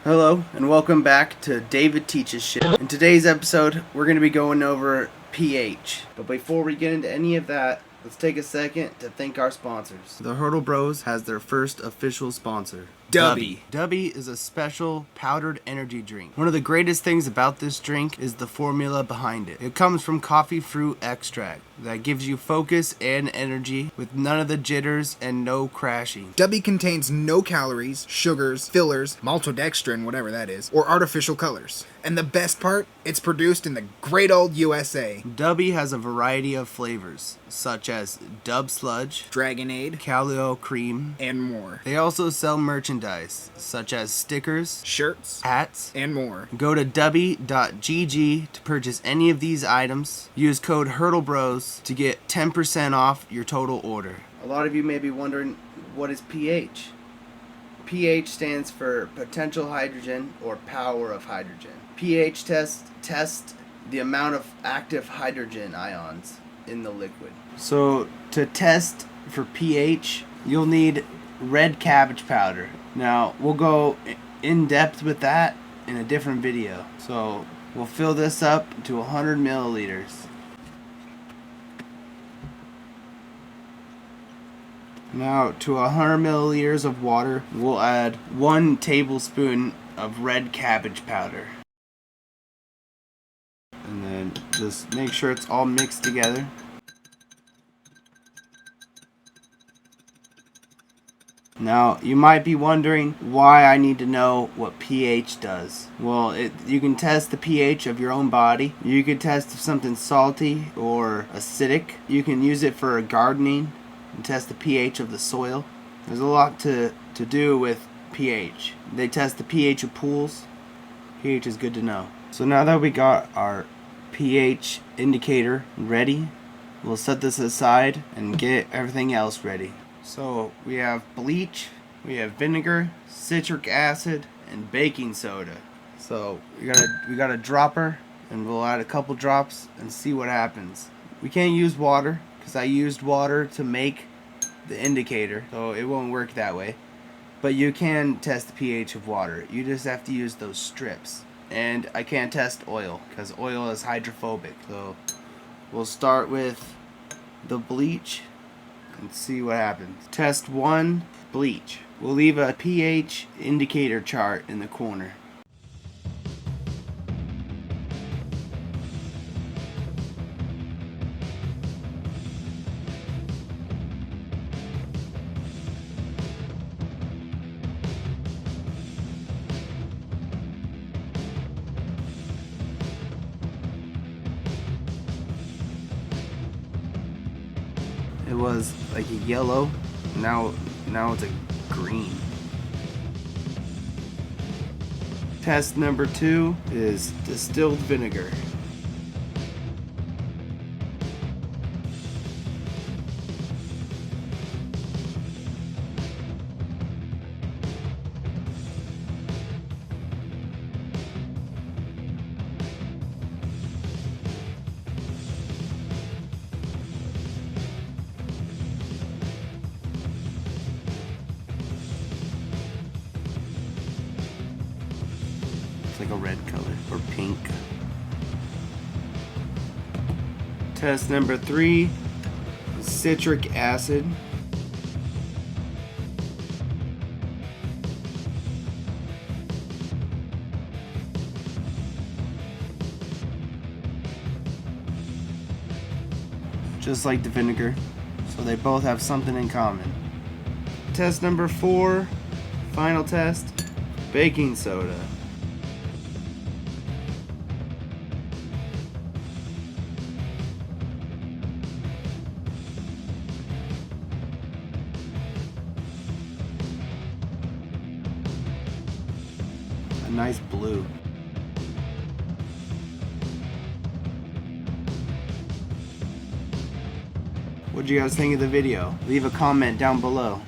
Hello, and welcome back to David Teaches Shit. In today's episode, we're going to be going over pH. But before we get into any of that, let's take a second to thank our sponsors. The Hurdle Bros has their first official sponsor, Dubby. Dubby is a special powdered energy drink. One of the greatest things about this drink is the formula behind it. It comes from coffee fruit extract that gives you focus and energy with none of the jitters and no crashing. Dubby contains no calories, sugars, fillers, maltodextrin, whatever that is, or artificial colors. And the best part, it's produced in the great old USA. Dubby has a variety of flavors, such as Dub Sludge, Dragonade, Calio Cream, and more. They also sell merchandise, such as stickers, shirts, hats, and more. Go to dubby.gg to purchase any of these items. Use code HurdleBros to get 10% off your total order. A lot of you may be wondering, what is pH? pH stands for potential hydrogen or power of hydrogen. pH test the amount of active hydrogen ions in the liquid. So to test for pH, you'll need red cabbage powder. Now we'll go in depth with that in a different video. So we'll fill this up to 100 milliliters. Now to 100 milliliters of water, we'll add 1 tablespoon of red cabbage powder. And then just make sure it's all mixed together. Now, you might be wondering why I need to know what pH does. Well, you can test the pH of your own body. You can test if something's salty or acidic. You can use it for gardening and test the pH of the soil. There's a lot to do with pH. They test the pH of pools. pH is good to know. So now that we got our pH indicator ready, we'll set this aside and get everything else ready. So we have bleach, we have vinegar, citric acid, and baking soda. So we got a dropper, and we'll add a couple drops and see what happens. We can't use water because I used water to make the indicator, so it won't work that way. But you can test the pH of water. You just have to use those strips. And I can't test oil because oil is hydrophobic. So we'll start with the bleach and see what happens. Test 1, bleach. We'll leave a pH indicator chart in the corner. It was like a yellow, now it's a green. Test number 2 is distilled vinegar. Like a red color or pink. Test number 3, citric acid. Just like the vinegar, so they both have something in common. Test number 4, final test, baking soda. A nice blue. What do you guys think of the video? Leave a comment down below.